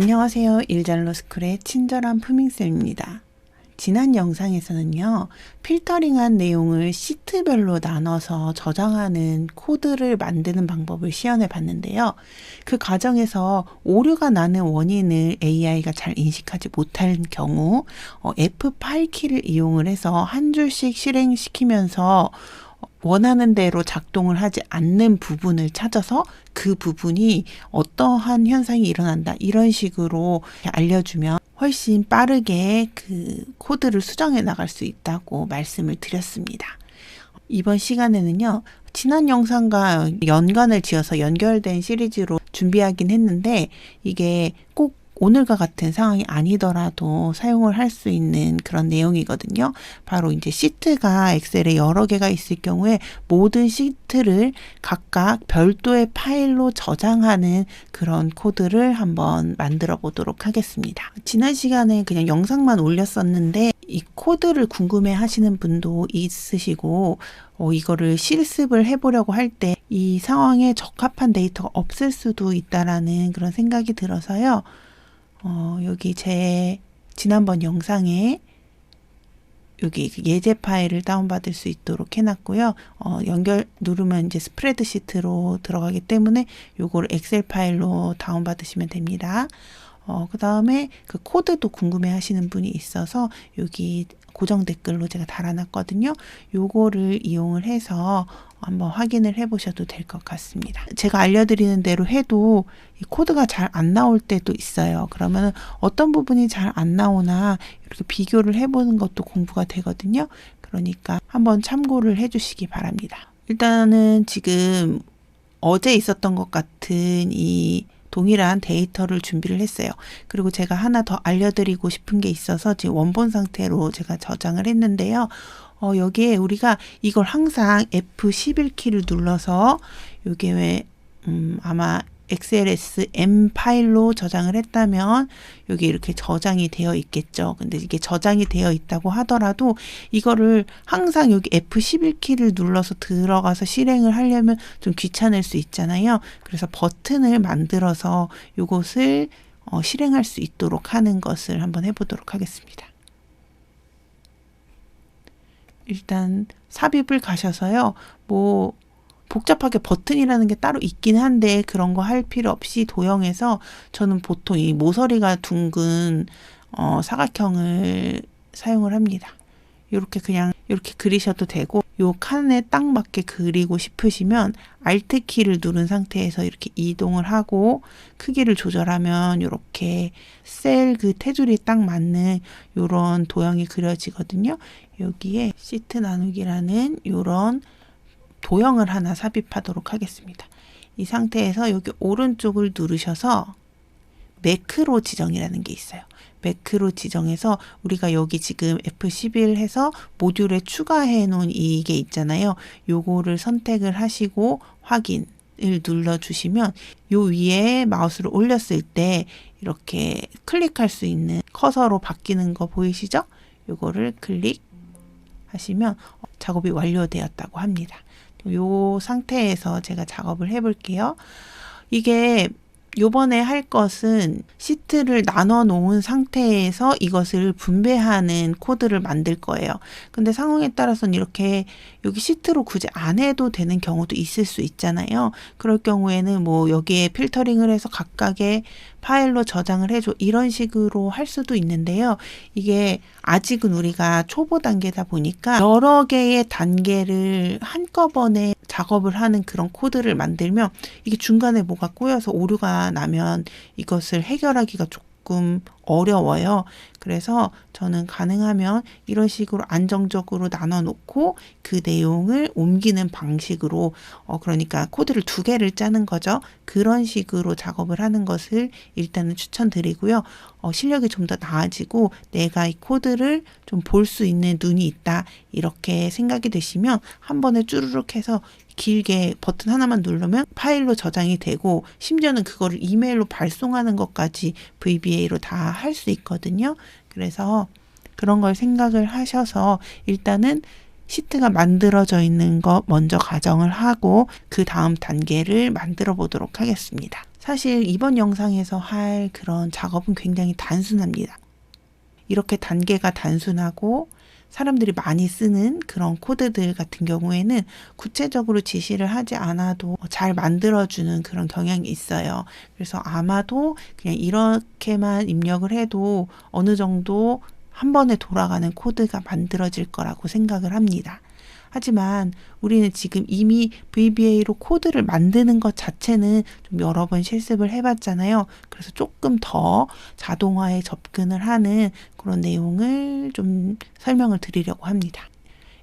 안녕하세요. 일잘로스쿨의 친절한 푸밍쌤입니다. 지난 영상에서는요, 필터링한 내용을 시트별로 나눠서 저장하는 코드를 만드는 방법을 시연해 봤는데요. 그 과정에서 오류가 나는 원인을 AI가 잘 인식하지 못할 경우 F8 키를 이용을 해서 한 줄씩 실행시키면서 원하는 대로 작동을 하지 않는 부분을 찾아서 그 부분이 어떠한 현상이 일어난다, 이런 식으로 알려주면 훨씬 빠르게 그 코드를 수정해 나갈 수 있다고 말씀을 드렸습니다. 이번 시간에는요, 지난 영상과 연관을 지어서 연결된 시리즈로 준비하긴 했는데, 이게 꼭 오늘과 같은 상황이 아니더라도 사용을 할 수 있는 그런 내용이거든요. 바로 이제 시트가 엑셀에 여러 개가 있을 경우에 모든 시트를 각각 별도의 파일로 저장하는 그런 코드를 한번 만들어 보도록 하겠습니다. 지난 시간에 그냥 영상만 올렸었는데 이 코드를 궁금해 하시는 분도 있으시고 이거를 실습을 해보려고 할 때 이 상황에 적합한 데이터가 없을 수도 있다라는 그런 생각이 들어서요. 여기 제 지난번 영상에 여기 예제 파일을 다운받을 수 있도록 해놨고요. 연결 누르면 이제 스프레드시트로 들어가기 때문에 요걸 엑셀 파일로 다운받으시면 됩니다. 그 다음에 그 코드도 궁금해 하시는 분이 있어서 여기 고정 댓글로 제가 달아놨거든요. 요거를 이용을 해서 한번 확인을 해 보셔도 될 것 같습니다. 제가 알려드리는 대로 해도 이 코드가 잘 안 나올 때도 있어요. 그러면 어떤 부분이 잘 안 나오나 이렇게 비교를 해보는 것도 공부가 되거든요. 그러니까 한번 참고를 해 주시기 바랍니다. 일단은 지금 어제 있었던 것 같은 이 동일한 데이터를 준비를 했어요. 그리고 제가 하나 더 알려드리고 싶은 게 있어서 지금 원본 상태로 제가 저장을 했는데요. 여기에 우리가 이걸 항상 F11 키를 눌러서 요게 왜 아마 XLSM 파일로 저장을 했다면 여기 이렇게 저장이 되어 있겠죠. 근데 이게 저장이 되어 있다고 하더라도 이거를 항상 여기 F11 키를 눌러서 들어가서 실행을 하려면 좀 귀찮을 수 있잖아요. 그래서 버튼을 만들어서 요것을 실행할 수 있도록 하는 것을 한번 해보도록 하겠습니다. 일단 삽입을 가셔서요. 뭐 복잡하게 버튼이라는 게 따로 있긴 한데 그런 거 할 필요 없이 도형에서 저는 보통 이 모서리가 둥근 사각형을 사용을 합니다. 이렇게 그냥 이렇게 그리셔도 되고, 요 칸에 딱 맞게 그리고 싶으시면 Alt 키를 누른 상태에서 이렇게 이동을 하고 크기를 조절하면 이렇게 셀 그 테두리에 딱 맞는 요런 도형이 그려지거든요. 여기에 시트 나누기라는 요런 도형을 하나 삽입하도록 하겠습니다. 이 상태에서 여기 오른쪽을 누르셔서 매크로 지정이라는 게 있어요. 매크로 지정해서 우리가 여기 지금 F11 해서 모듈에 추가해 놓은 이게 있잖아요. 요거를 선택을 하시고 확인을 눌러 주시면 요 위에 마우스를 올렸을 때 이렇게 클릭할 수 있는 커서로 바뀌는 거 보이시죠? 요거를 클릭하시면 작업이 완료되었다고 합니다. 요 상태에서 제가 작업을 해 볼게요. 이게 요번에 할 것은 시트를 나눠 놓은 상태에서 이것을 분배하는 코드를 만들 거예요. 근데 상황에 따라서는 이렇게 여기 시트로 굳이 안 해도 되는 경우도 있을 수 있잖아요. 그럴 경우에는 뭐 여기에 필터링을 해서 각각의 파일로 저장을 해줘, 이런 식으로 할 수도 있는데요. 이게 아직은 우리가 초보 단계다 보니까 여러 개의 단계를 한꺼번에 작업을 하는 그런 코드를 만들면 이게 중간에 뭐가 꼬여서 오류가 나면 이것을 해결하기가 조금 어려워요. 그래서 저는 가능하면 이런 식으로 안정적으로 나눠 놓고 그 내용을 옮기는 방식으로 그러니까 코드를 두 개를 짜는 거죠. 그런 식으로 작업을 하는 것을 일단은 추천드리고요. 실력이 좀 더 나아지고 내가 이 코드를 좀 볼 수 있는 눈이 있다, 이렇게 생각이 되시면 한 번에 쭈르륵 해서 길게 버튼 하나만 누르면 파일로 저장이 되고, 심지어는 그거를 이메일로 발송하는 것까지 VBA로 다 할 수 있거든요. 그래서 그런 걸 생각을 하셔서 일단은 시트가 만들어져 있는 거 먼저 가정을 하고 그 다음 단계를 만들어 보도록 하겠습니다. 사실 이번 영상에서 할 그런 작업은 굉장히 단순합니다. 이렇게 단계가 단순하고 사람들이 많이 쓰는 그런 코드들 같은 경우에는 구체적으로 지시를 하지 않아도 잘 만들어주는 그런 경향이 있어요. 그래서 아마도 그냥 이렇게만 입력을 해도 어느 정도 한 번에 돌아가는 코드가 만들어질 거라고 생각을 합니다. 하지만 우리는 지금 이미 VBA로 코드를 만드는 것 자체는 좀 여러 번 실습을 해봤잖아요. 그래서 조금 더 자동화에 접근을 하는 그런 내용을 좀 설명을 드리려고 합니다.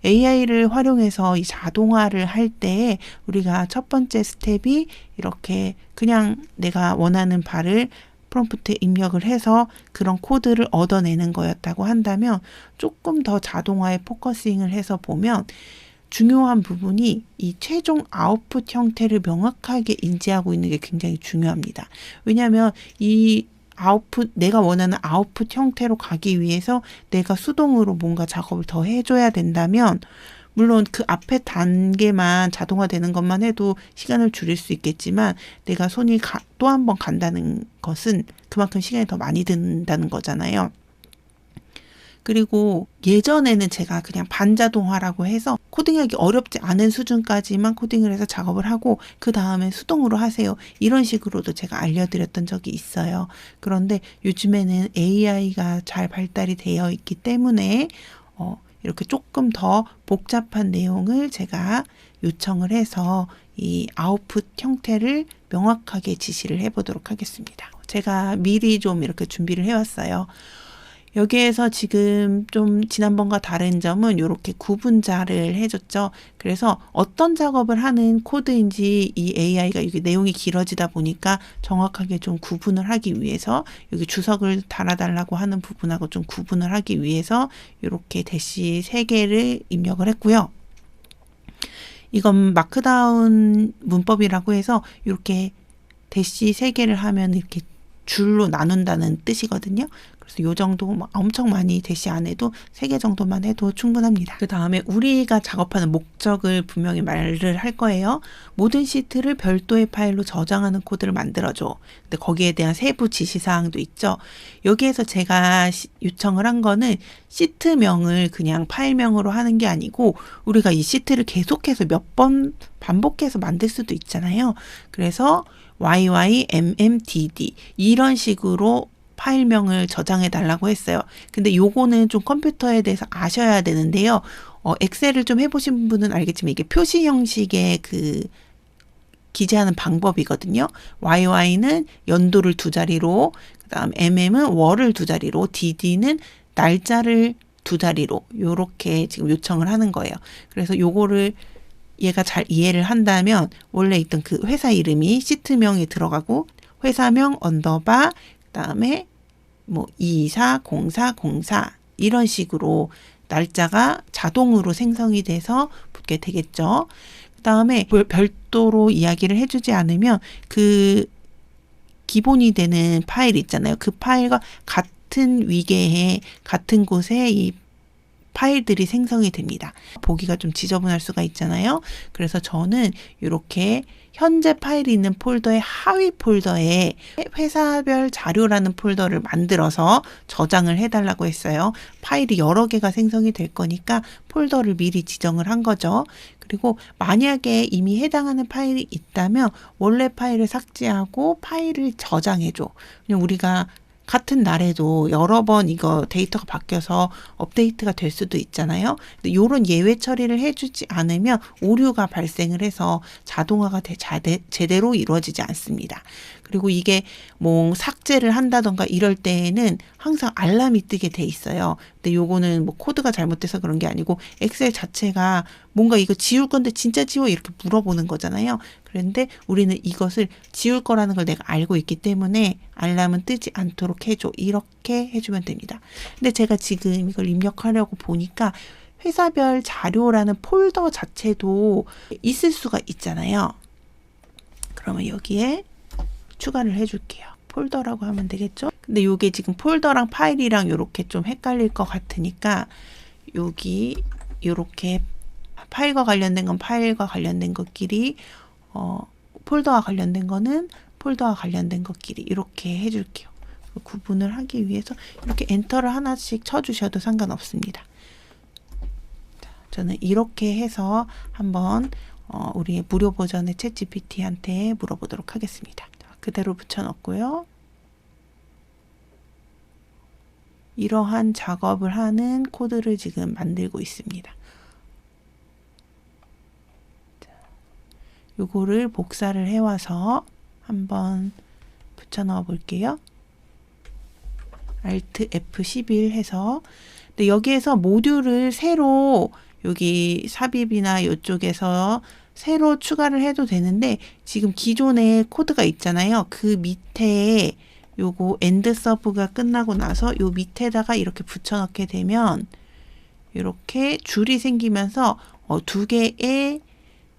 AI를 활용해서 이 자동화를 할 때 우리가 첫 번째 스텝이 이렇게 그냥 내가 원하는 바를 프롬프트에 입력을 해서 그런 코드를 얻어내는 거였다고 한다면 조금 더 자동화에 포커싱을 해서 보면 중요한 부분이 이 최종 아웃풋 형태를 명확하게 인지하고 있는 게 굉장히 중요합니다. 왜냐하면 이 아웃풋, 내가 원하는 아웃풋 형태로 가기 위해서 내가 수동으로 뭔가 작업을 더 해줘야 된다면 물론 그 앞에 단계만 자동화되는 것만 해도 시간을 줄일 수 있겠지만 내가 손이 또 한 번 간다는 것은 그만큼 시간이 더 많이 든다는 거잖아요. 그리고 예전에는 제가 그냥 반자동화라고 해서 코딩하기 어렵지 않은 수준까지만 코딩을 해서 작업을 하고 그 다음에 수동으로 하세요. 이런 식으로도 제가 알려드렸던 적이 있어요. 그런데 요즘에는 AI가 잘 발달이 되어 있기 때문에 이렇게 조금 더 복잡한 내용을 제가 요청을 해서 이 아웃풋 형태를 명확하게 지시를 해보도록 하겠습니다. 제가 미리 좀 이렇게 준비를 해왔어요. 여기에서 지금 좀 지난번과 다른 점은 이렇게 구분자를 해줬죠. 그래서 어떤 작업을 하는 코드인지 이 AI가 이게 내용이 길어지다 보니까 정확하게 좀 구분을 하기 위해서 여기 주석을 달아달라고 하는 부분하고 좀 구분을 하기 위해서 이렇게 대시 3개를 입력을 했고요. 이건 마크다운 문법이라고 해서 이렇게 대시 3개를 하면 이렇게 줄로 나눈다는 뜻이거든요. 그래서 요 정도 엄청 많이 대시 안 해도 3개 정도만 해도 충분합니다. 그 다음에 우리가 작업하는 목적을 분명히 말을 할 거예요. 모든 시트를 별도의 파일로 저장하는 코드를 만들어줘. 근데 거기에 대한 세부 지시사항도 있죠. 여기에서 제가 요청을 한 거는 시트명을 그냥 파일명으로 하는 게 아니고 우리가 이 시트를 계속해서 몇 번 반복해서 만들 수도 있잖아요. 그래서 YYMMDD 이런 식으로 파일명을 저장해 달라고 했어요. 근데 요거는 좀 컴퓨터에 대해서 아셔야 되는데요. 엑셀을 좀 해보신 분은 알겠지만 이게 표시 형식의 기재하는 방법이거든요. YY는 연도를 2자리로, 그 다음 MM은 월을 2자리로, DD는 날짜를 2자리로 요렇게 지금 요청을 하는 거예요. 그래서 요거를 얘가 잘 이해를 한다면 원래 있던 그 회사 이름이 시트명에 들어가고 회사명 언더바 그다음에 뭐 240404 이런 식으로 날짜가 자동으로 생성이 돼서 붙게 되겠죠. 그다음에 별도로 이야기를 해주지 않으면 그 기본이 되는 파일 있잖아요. 그 파일과 같은 위계에 같은 곳에 이 파일들이 생성이 됩니다. 보기가 좀 지저분할 수가 있잖아요. 그래서 저는 이렇게 현재 파일이 있는 폴더의 하위 폴더에 회사별 자료라는 폴더를 만들어서 저장을 해달라고 했어요. 파일이 여러 개가 생성이 될 거니까 폴더를 미리 지정을 한 거죠. 그리고 만약에 이미 해당하는 파일이 있다면 원래 파일을 삭제하고 파일을 저장해줘. 그냥 우리가 같은 날에도 여러 번 이거 데이터가 바뀌어서 업데이트가 될 수도 있잖아요. 근데 이런 예외 처리를 해주지 않으면 오류가 발생을 해서 자동화가 제대로 이루어지지 않습니다. 그리고 이게 뭐 삭제를 한다던가 이럴 때에는 항상 알람이 뜨게 돼 있어요. 근데 요거는 뭐 코드가 잘못돼서 그런 게 아니고 엑셀 자체가 뭔가 이거 지울 건데 진짜 지워 이렇게 물어보는 거잖아요. 그런데 우리는 이것을 지울 거라는 걸 내가 알고 있기 때문에 알람은 뜨지 않도록 해줘. 이렇게 해주면 됩니다. 근데 제가 지금 이걸 입력하려고 보니까 회사별 자료라는 폴더 자체도 있을 수가 있잖아요. 그러면 여기에 추가를 해줄게요. 폴더라고 하면 되겠죠? 근데 이게 지금 폴더랑 파일이랑 이렇게 좀 헷갈릴 것 같으니까 여기 이렇게 파일과 관련된 건 파일과 관련된 것끼리 폴더와 관련된 거는 폴더와 관련된 것끼리 이렇게 해줄게요. 구분을 하기 위해서 이렇게 엔터를 하나씩 쳐주셔도 상관없습니다. 자, 저는 이렇게 해서 한번 우리의 무료 버전의 챗GPT한테 물어보도록 하겠습니다. 자, 그대로 붙여넣고요. 이러한 작업을 하는 코드를 지금 만들고 있습니다. 요거를 복사를 해와서 한번 붙여넣어 볼게요. Alt F11 해서. 근데 여기에서 모듈을 새로 여기 삽입이나 이쪽에서 새로 추가를 해도 되는데 지금 기존에 코드가 있잖아요. 그 밑에 요거 엔드 서브가 끝나고 나서 요 밑에다가 이렇게 붙여넣게 되면 이렇게 줄이 생기면서 두 개의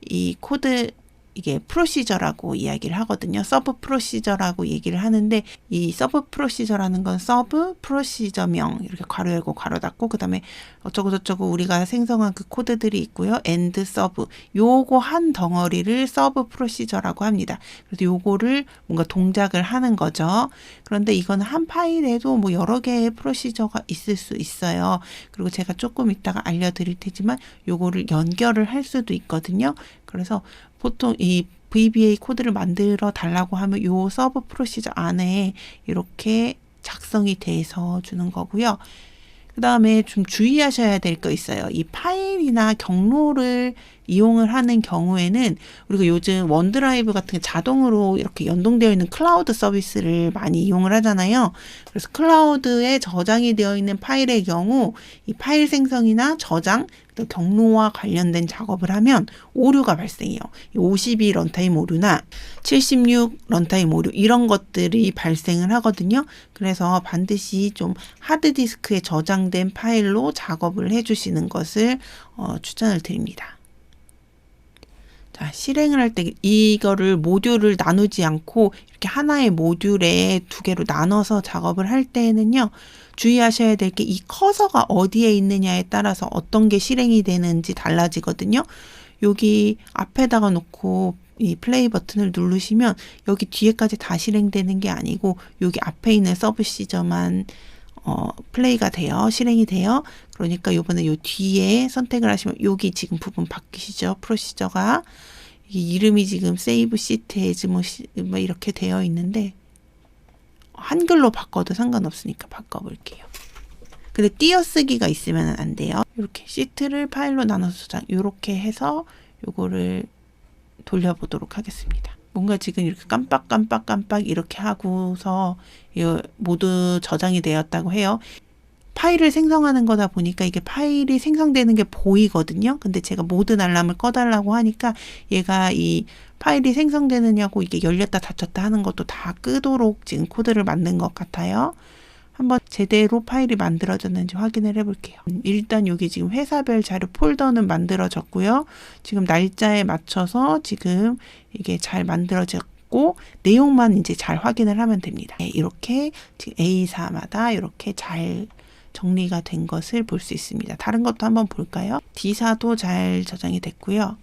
이 코드 이게 프로시저라고 이야기를 하거든요. 서브 프로시저라고 얘기를 하는데 이 서브 프로시저라는 건 서브 프로시저명 이렇게 괄호 열고 괄호 닫고 그 다음에 어쩌고 저쩌고 우리가 생성한 그 코드들이 있고요. 엔드 서브 요거 한 덩어리를 서브 프로시저라고 합니다. 그래서 요거를 뭔가 동작을 하는 거죠. 그런데 이건 한 파일에도 뭐 여러 개의 프로시저가 있을 수 있어요. 그리고 제가 조금 이따가 알려드릴 테지만 요거를 연결을 할 수도 있거든요. 그래서 보통 이 VBA 코드를 만들어 달라고 하면 요 서브 프로시저 안에 이렇게 작성이 돼서 주는 거고요. 그 다음에 좀 주의하셔야 될 거 있어요. 이 파일이나 경로를 이용을 하는 경우에는 우리가 요즘 원드라이브 같은 게 자동으로 이렇게 연동되어 있는 클라우드 서비스를 많이 이용을 하잖아요. 그래서 클라우드에 저장이 되어 있는 파일의 경우 이 파일 생성이나 저장, 또 경로와 관련된 작업을 하면 오류가 발생해요. 52 런타임 오류나 76 런타임 오류 이런 것들이 발생을 하거든요. 그래서 반드시 좀 하드디스크에 저장된 파일로 작업을 해주시는 것을 추천을 드립니다. 자, 실행을 할 때 이거를 모듈을 나누지 않고 이렇게 하나의 모듈에 두 개로 나눠서 작업을 할 때에는요. 주의하셔야 될 게 이 커서가 어디에 있느냐에 따라서 어떤 게 실행이 되는지 달라지거든요. 여기 앞에다가 놓고 이 플레이 버튼을 누르시면 여기 뒤에까지 다 실행되는 게 아니고 여기 앞에 있는 서브 시저만 플레이가 돼요. 실행이 돼요. 그러니까 이번에 요 뒤에 선택을 하시면 여기 지금 부분 바뀌시죠. 프로시저가 이 이름이 지금 세이브 시트 에즈 뭐 이렇게 되어 있는데 한글로 바꿔도 상관없으니까 바꿔볼게요. 근데 띄어쓰기가 있으면 안 돼요. 이렇게 시트를 파일로 나눠서 저장 이렇게 해서 요거를 돌려보도록 하겠습니다. 뭔가 지금 이렇게 깜빡 이렇게 하고서 모두 저장이 되었다고 해요. 파일을 생성하는 거다 보니까 이게 파일이 생성되는 게 보이거든요. 근데 제가 모든 알람을 꺼달라고 하니까 얘가 이 파일이 생성되느냐고 이게 열렸다 닫혔다 하는 것도 다 끄도록 지금 코드를 만든 것 같아요. 한번 제대로 파일이 만들어졌는지 확인을 해볼게요. 일단 여기 지금 회사별 자료 폴더는 만들어졌고요. 지금 날짜에 맞춰서 지금 이게 잘 만들어졌고 내용만 이제 잘 확인을 하면 됩니다. 이렇게 지금 A사마다 이렇게 잘 정리가 된 것을 볼 수 있습니다. 다른 것도 한번 볼까요? D사도 잘 저장이 됐고요.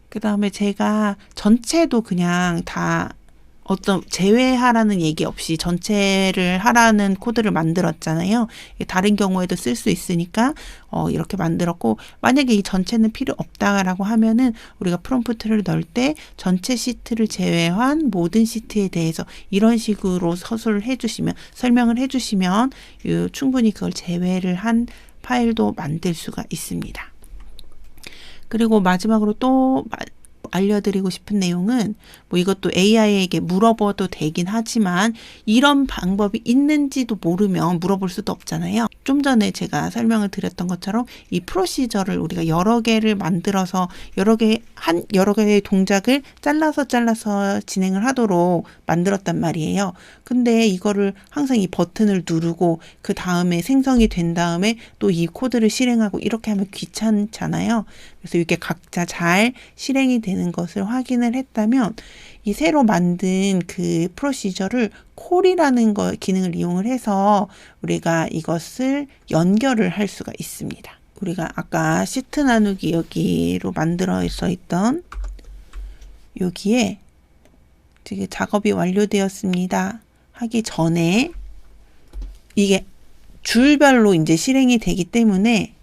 그 다음에 제가 전체도 그냥 다 어떤 제외하라는 얘기 없이 전체를 하라는 코드를 만들었잖아요. 다른 경우에도 쓸 수 있으니까 이렇게 만들었고 만약에 이 전체는 필요 없다라고 하면은 우리가 프롬프트를 넣을 때 전체 시트를 제외한 모든 시트에 대해서 이런 식으로 서술을 해주시면 설명을 해주시면 충분히 그걸 제외를 한 파일도 만들 수가 있습니다. 그리고 마지막으로 또 알려드리고 싶은 내용은 뭐 이것도 AI에게 물어봐도 되긴 하지만 이런 방법이 있는지도 모르면 물어볼 수도 없잖아요. 좀 전에 제가 설명을 드렸던 것처럼 이 프로시저를 우리가 여러 개를 만들어서 여러 개의 동작을 잘라서 진행을 하도록 만들었단 말이에요. 근데 이거를 항상 이 버튼을 누르고 그 다음에 생성이 된 다음에 또 이 코드를 실행하고 이렇게 하면 귀찮잖아요. 그래서 이게 각자 잘 실행이 되는 것을 확인을 했다면 이 새로 만든 그 프로시저를 콜이라는 기능을 이용을 해서 우리가 이것을 연결을 할 수가 있습니다. 우리가 아까 시트 나누기 여기로 만들어 있던 여기에 지금 작업이 완료되었습니다 하기 전에 이게 줄별로 이제 실행이 되기 때문에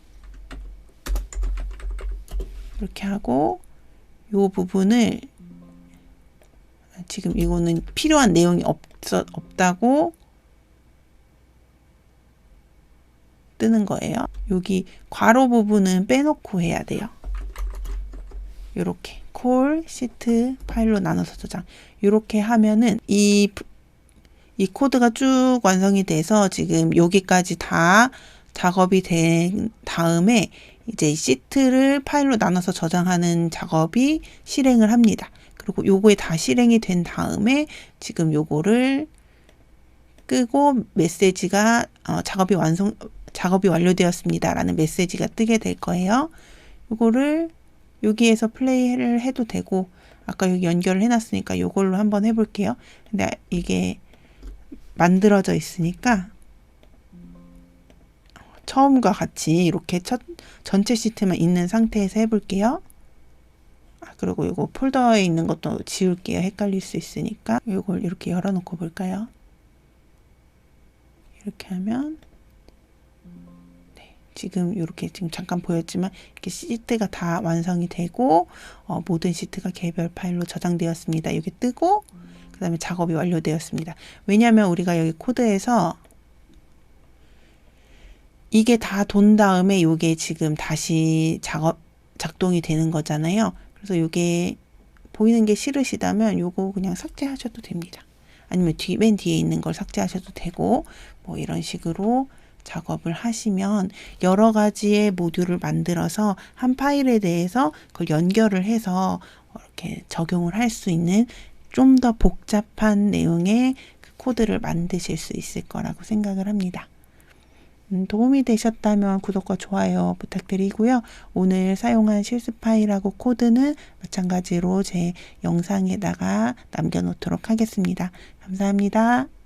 이렇게 하고 요 부분을 지금 이거는 필요한 내용이 없다고 뜨는 거예요. 여기 괄호 부분은 빼놓고 해야 돼요. 이렇게 콜 시트 파일로 나눠서 저장. 이렇게 하면은 이 코드가 쭉 완성이 돼서 지금 여기까지 다 작업이 된 다음에 이제 시트를 파일로 나눠서 저장하는 작업이 실행을 합니다. 그리고 요거에 다 실행이 된 다음에 지금 요거를 끄고 메시지가 작업이 완료되었습니다 라는 메시지가 뜨게 될 거예요. 요거를 여기에서 플레이를 해도 되고 아까 여기 연결을 해놨으니까 요걸로 한번 해볼게요. 근데 이게 만들어져 있으니까 처음과 같이 이렇게 전체 시트만 있는 상태에서 해볼게요. 그리고 이거 폴더에 있는 것도 지울게요. 헷갈릴 수 있으니까. 이걸 이렇게 열어놓고 볼까요? 이렇게 하면 네, 지금 이렇게 지금 잠깐 보였지만 이렇게 시트가 다 완성이 되고 모든 시트가 개별 파일로 저장되었습니다. 여기 뜨고 그 다음에 작업이 완료되었습니다. 왜냐하면 우리가 여기 코드에서 이게 다 돈 다음에 이게 지금 다시 작동이 되는 거잖아요. 그래서 이게 보이는 게 싫으시다면 요거 그냥 삭제하셔도 됩니다. 아니면 맨 뒤에 있는 걸 삭제하셔도 되고 뭐 이런 식으로 작업을 하시면 여러 가지의 모듈을 만들어서 한 파일에 대해서 그걸 연결을 해서 이렇게 적용을 할 수 있는 좀 더 복잡한 내용의 그 코드를 만드실 수 있을 거라고 생각을 합니다. 도움이 되셨다면 구독과 좋아요 부탁드리고요. 오늘 사용한 실습 파일하고 코드는 마찬가지로 제 영상에다가 남겨놓도록 하겠습니다. 감사합니다.